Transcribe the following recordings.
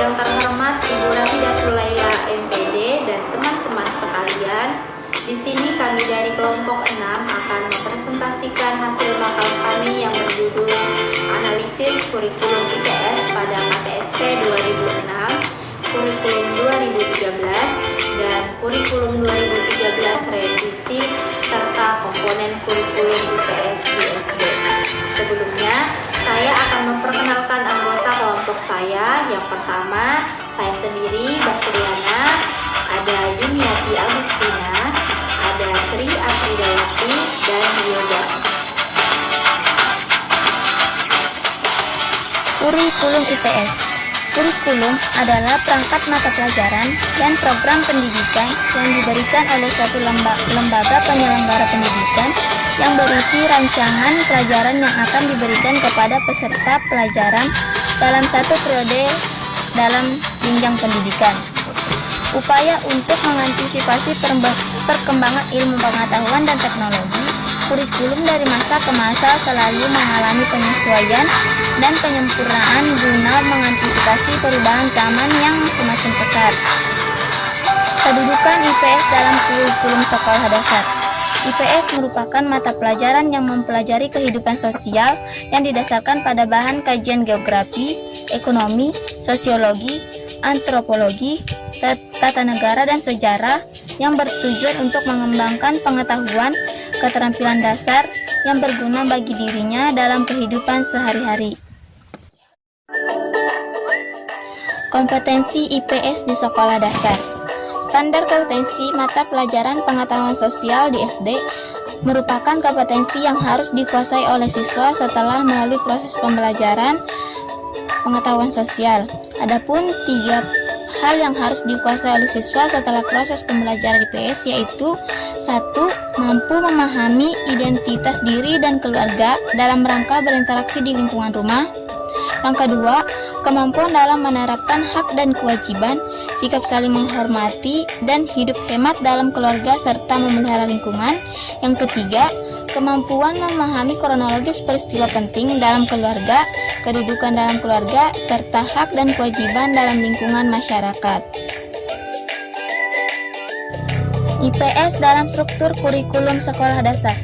Yang terhormat Ibu Rafidatul Laila MPD dan teman-teman sekalian, di sini kami dari kelompok 6 akan mempresentasikan hasil makal kami yang berjudul Analisis Kurikulum IPS pada KTSP 2006, Kurikulum 2013, dan Kurikulum 2013 revisi serta komponen kurikulum IPS di SD. Sebelumnya, saya akan memperkenalkan anggota kelompok saya. Yang pertama, saya sendiri, Basriana, ada Yumiati Agustina, ada Sri Afridawati, dan Yoga. Kurikulum IPS. Kurikulum adalah perangkat mata pelajaran dan program pendidikan yang diberikan oleh suatu lembaga penyelenggara pendidikan yang berisi rancangan pelajaran yang akan diberikan kepada peserta pelajaran dalam satu periode dalam jenjang pendidikan. Upaya untuk mengantisipasi perkembangan ilmu pengetahuan dan teknologi, kurikulum dari masa ke masa selalu mengalami penyesuaian dan penyempurnaan guna mengantisipasi perubahan zaman yang semakin pesat. Kedudukan IPS dalam kurikulum sekolah dasar. IPS merupakan mata pelajaran yang mempelajari kehidupan sosial yang didasarkan pada bahan kajian geografi, ekonomi, sosiologi, antropologi, tata negara, dan sejarah yang bertujuan untuk mengembangkan pengetahuan, keterampilan dasar yang berguna bagi dirinya dalam kehidupan sehari-hari. Kompetensi IPS di sekolah dasar. Standar kompetensi mata pelajaran pengetahuan sosial di SD merupakan kompetensi yang harus dikuasai oleh siswa setelah melalui proses pembelajaran pengetahuan sosial. Adapun 3 hal yang harus dikuasai oleh siswa setelah proses pembelajaran IPS yaitu 1. Mampu memahami identitas diri dan keluarga dalam rangka berinteraksi di lingkungan rumah. Yang kedua, kemampuan dalam menerapkan hak dan kewajiban, sikap saling menghormati, dan hidup hemat dalam keluarga serta memelihara lingkungan. Yang ketiga, kemampuan memahami kronologis peristiwa penting dalam keluarga, kedudukan dalam keluarga, serta hak dan kewajiban dalam lingkungan masyarakat. IPS dalam struktur kurikulum sekolah dasar.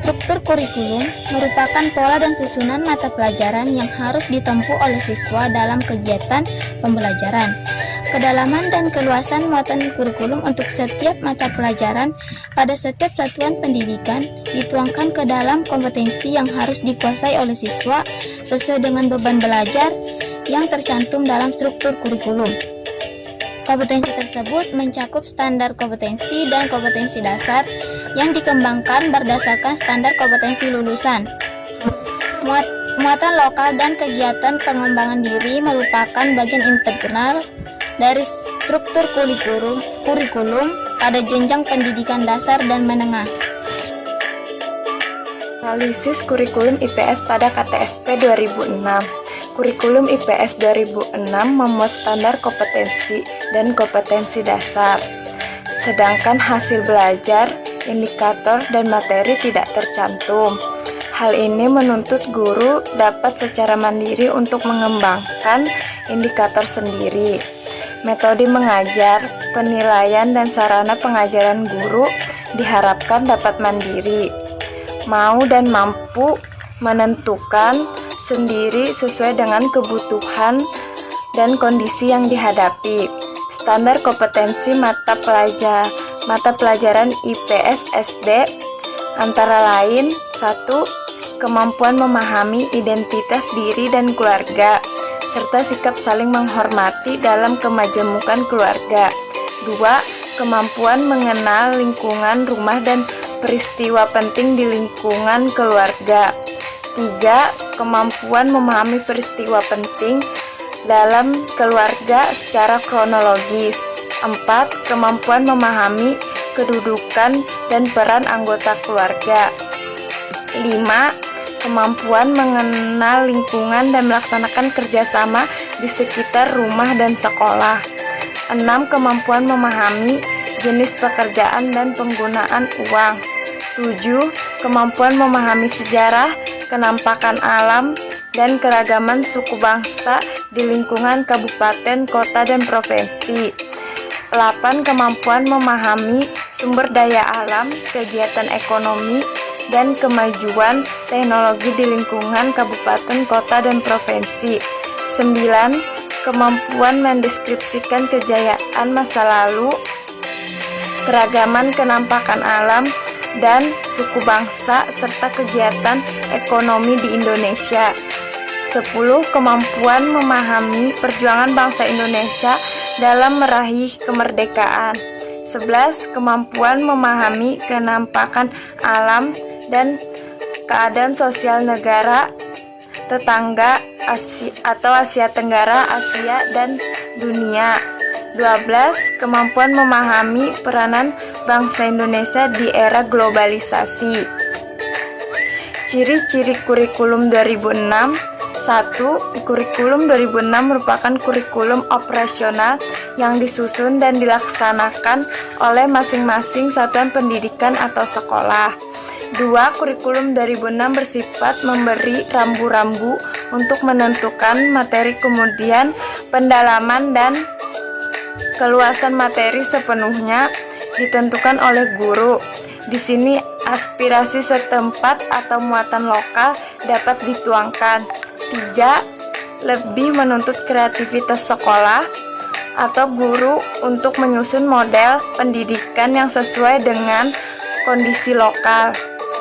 Struktur kurikulum merupakan pola dan susunan mata pelajaran yang harus ditempuh oleh siswa dalam kegiatan pembelajaran. Kedalaman dan keluasan muatan kurikulum untuk setiap mata pelajaran pada setiap satuan pendidikan dituangkan ke dalam kompetensi yang harus dikuasai oleh siswa sesuai dengan beban belajar yang tercantum dalam struktur kurikulum. Kompetensi tersebut mencakup standar kompetensi dan kompetensi dasar yang dikembangkan berdasarkan standar kompetensi lulusan. Muatan lokal dan kegiatan pengembangan diri merupakan bagian integral dari struktur kurikulum pada jenjang pendidikan dasar dan menengah. Analisis kurikulum IPS pada KTSP 2006. Kurikulum IPS 2006 memuat standar kompetensi dan kompetensi dasar, sedangkan hasil belajar, indikator, dan materi tidak tercantum. Hal ini menuntut guru dapat secara mandiri untuk mengembangkan indikator sendiri. Metode mengajar, penilaian, dan sarana pengajaran guru diharapkan dapat mandiri, mau dan mampu menentukan sendiri sesuai dengan kebutuhan dan kondisi yang dihadapi. Standar kompetensi mata pelajaran IPS SD antara lain 1. Kemampuan memahami identitas diri dan keluarga serta sikap saling menghormati dalam kemajemukan keluarga. 2. Kemampuan mengenal lingkungan rumah dan peristiwa penting di lingkungan keluarga. 3. Kemampuan memahami peristiwa penting dalam keluarga secara kronologis. 4. Kemampuan memahami kedudukan dan peran anggota keluarga. 5. Kemampuan mengenal lingkungan dan melaksanakan kerjasama di sekitar rumah dan sekolah. 6. Kemampuan memahami jenis pekerjaan dan penggunaan uang. 7. Kemampuan memahami sejarah, kenampakan alam, dan keragaman suku bangsa di lingkungan kabupaten, kota, dan provinsi. 8. Kemampuan memahami sumber daya alam, kegiatan ekonomi, dan kemajuan teknologi di lingkungan kabupaten, kota, dan provinsi. 9. Kemampuan mendeskripsikan kejayaan masa lalu, keragaman kenampakan alam, dan suku bangsa, serta kegiatan ekonomi di Indonesia. 10. Kemampuan memahami perjuangan bangsa Indonesia dalam meraih kemerdekaan. 11. Kemampuan memahami kenampakan alam dan keadaan sosial negara tetangga Asia Tenggara, Asia, dan dunia. 12. Kemampuan memahami peranan bangsa Indonesia di era globalisasi. Ciri-ciri kurikulum 2006. 1. Kurikulum 2006 merupakan kurikulum operasional yang disusun dan dilaksanakan oleh masing-masing satuan pendidikan atau sekolah. 2. Kurikulum 2006 bersifat memberi rambu-rambu untuk menentukan materi, kemudian pendalaman dan keluasan materi sepenuhnya ditentukan oleh guru. Di sini aspirasi setempat atau muatan lokal dapat dituangkan. 3. Lebih menuntut kreativitas sekolah atau guru untuk menyusun model pendidikan yang sesuai dengan kondisi lokal.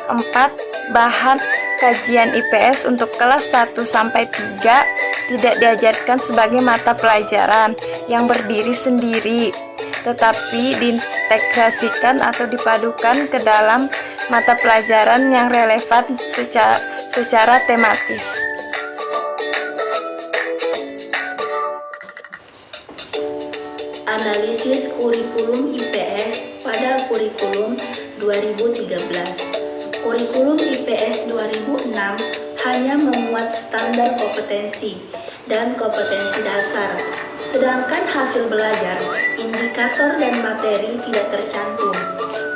4. Bahan kajian IPS untuk kelas 1 sampai 3 tidak diajarkan sebagai mata pelajaran yang berdiri sendiri, tetapi diintegrasikan atau dipadukan ke dalam mata pelajaran yang relevan secara tematis. Analisis kurikulum IPS pada kurikulum 2013. Kurikulum IPS 2006 hanya memuat standar kompetensi dan kompetensi dasar, sedangkan hasil belajar, indikator dan materi tidak tercantum.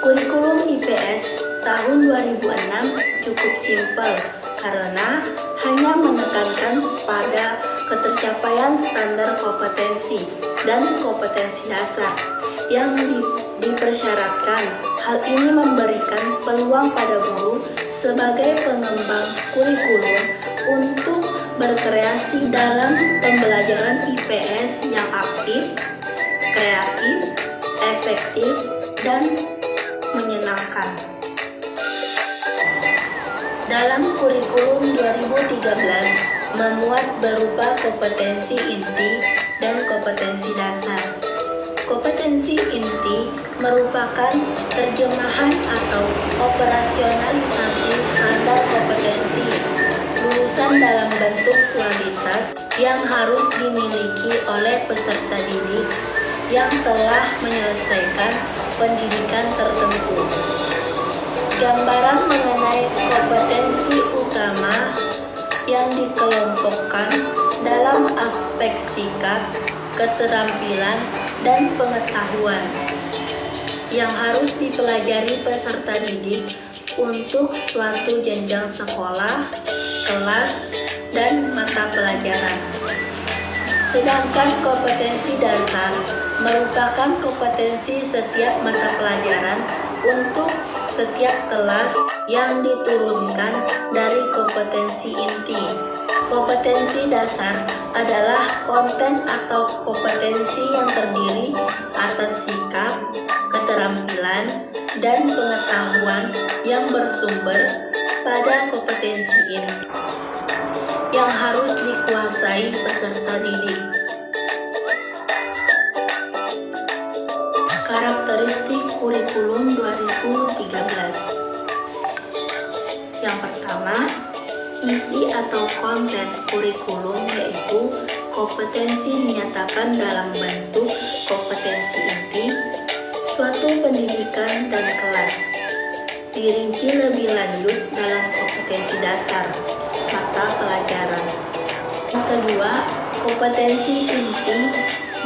Kurikulum IPS tahun 2006 cukup simpel karena hanya menekankan pada ketercapaian standar kompetensi dan kompetensi dasar yang dipersyaratkan. Hal ini memberikan peluang pada guru sebagai pengembang kurikulum untuk berkreasi dalam pembelajaran IPS yang aktif, kreatif, efektif, dan menyenangkan. Dalam kurikulum 2013 memuat berupa kompetensi inti dan kompetensi dasar. Kompetensi inti merupakan terjemahan atau operasionalisasi standar kompetensi lulusan dalam bentuk kualitas yang harus dimiliki oleh peserta didik yang telah menyelesaikan pendidikan tertentu. Gambaran mengenai kompetensi utama yang dikelompokkan dalam aspek sikap, keterampilan, dan pengetahuan yang harus dipelajari peserta didik untuk suatu jenjang sekolah, kelas, dan mata pelajaran. Sedangkan kompetensi dasar merupakan kompetensi setiap mata pelajaran untuk setiap kelas yang diturunkan dari kompetensi inti. Kompetensi dasar adalah konten atau kompetensi yang terdiri atas sikap, keterampilan, dan pengetahuan yang bersumber pada kompetensi inti yang harus dikuasai peserta didik. Karakteristik kurikulum 2013. Yang pertama, isi atau konten kurikulum yaitu kompetensi dinyatakan dalam bentuk kompetensi inti, suatu pendidikan dan kelas. Dirinci lebih lanjut dalam kompetensi dasar, mata pelajaran. Yang kedua, kompetensi inti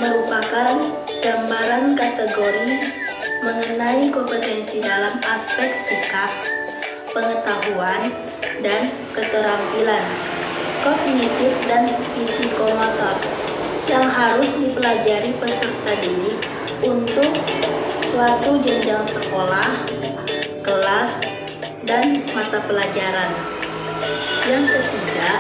merupakan gambaran kategori mengenai kompetensi dalam aspek sikap, pengetahuan, dan keterampilan kognitif dan psikomotor yang harus dipelajari peserta didik untuk suatu jenjang sekolah, kelas, dan mata pelajaran. Yang ketiga,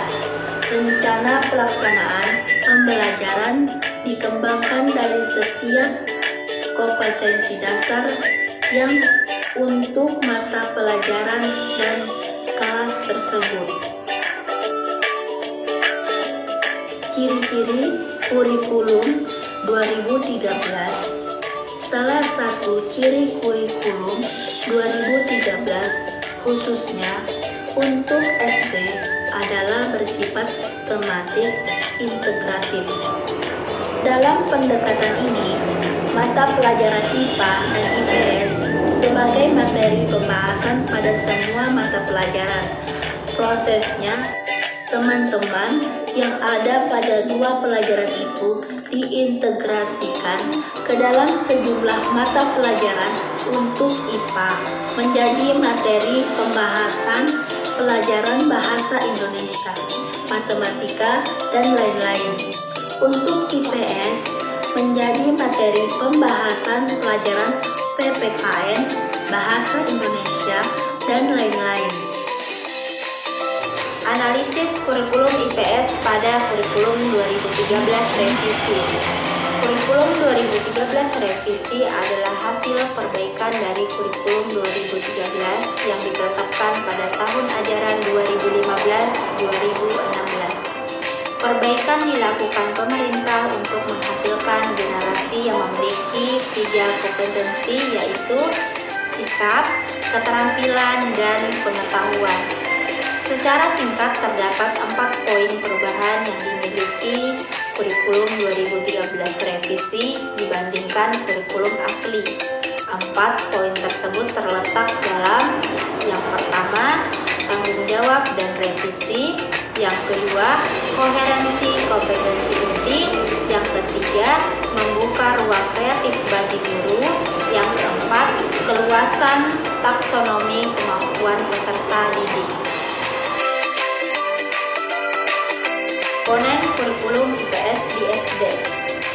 rencana pelaksanaan pembelajaran dikembangkan dari setiap kompetensi dasar yang untuk mata pelajaran dan kelas tersebut. Ciri-ciri kurikulum 2013. Salah satu ciri kurikulum 2013 khususnya untuk SD adalah bersifat tematik integratif. Dalam pendekatan ini, mata pelajaran IPA dan IPS sebagai materi pembahasan pada semua mata pelajaran. Prosesnya, teman-teman yang ada pada dua pelajaran itu diintegrasikan ke dalam sejumlah mata pelajaran untuk IPA menjadi materi pembahasan pelajaran bahasa Indonesia, matematika, dan lain-lain. Untuk IPS menjadi materi pembahasan pelajaran PPKN, bahasa Indonesia, dan lain-lain. Analisis kurikulum IPS pada kurikulum 2013 revisi. Kurikulum 2013 revisi adalah hasil perbaikan dari kurikulum 2013 yang ditetapkan pada tahun ajaran 2015-2016. Perbaikan dilakukan pemerintah untuk menghasilkan generasi yang memiliki 3 kompetensi, yaitu sikap, keterampilan, dan pengetahuan. Secara singkat terdapat 4 poin perubahan yang dimiliki kurikulum 2013 revisi dibandingkan kurikulum asli. 4 poin tersebut terletak dalam: yang pertama, tanggung jawab dan revisi; yang kedua, koherensi kompetensi inti; yang ketiga, membuka ruang kreatif bagi guru; yang keempat, keluasan taksonomi kemampuan peserta didik. Komponen kurikulum IPS di SD.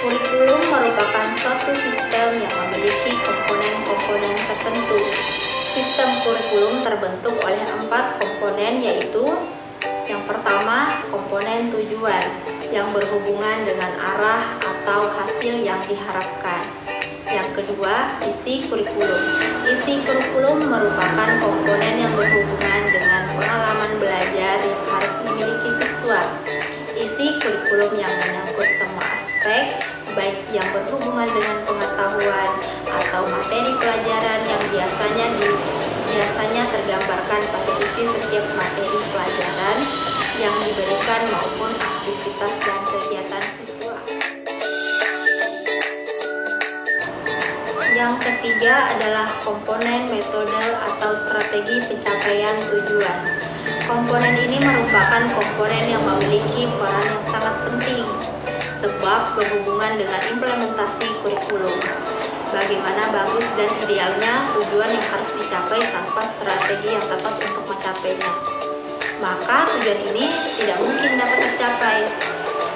Kurikulum merupakan suatu sistem yang memiliki komponen-komponen tertentu. Sistem kurikulum terbentuk oleh 4 komponen, yaitu: yang pertama, komponen tujuan yang berhubungan dengan arah atau hasil yang diharapkan. Yang kedua, isi kurikulum. Isi kurikulum merupakan komponen yang berhubungan dengan pengalaman belajar yang harus dimiliki siswa. Isi kurikulum yang menyangkut semua aspek, baik yang berhubungan dengan pengetahuan atau materi pelajaran yang biasanya tergambarkan pada isi setiap materi pelajaran yang diberikan maupun aktivitas dan kegiatan siswa. Yang ketiga adalah komponen metode atau strategi pencapaian tujuan. Komponen ini merupakan komponen yang memiliki peran yang sangat penting sebab berhubungan dengan implementasi kurikulum. Bagaimana bagus dan idealnya tujuan yang harus dicapai tanpa strategi yang tepat untuk mencapainya, maka tujuan ini tidak mungkin dapat tercapai.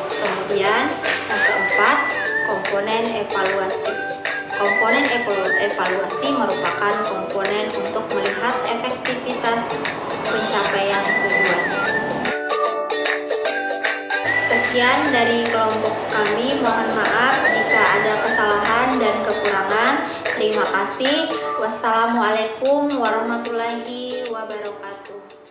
Kemudian yang keempat, komponen evaluasi. Komponen evaluasi merupakan komponen untuk melihat efektivitas pencapaian tujuan. Sekian dari kelompok kami, mohon maaf jika ada kesalahan dan kekurangan. Terima kasih. Wassalamualaikum warahmatullahi wabarakatuh.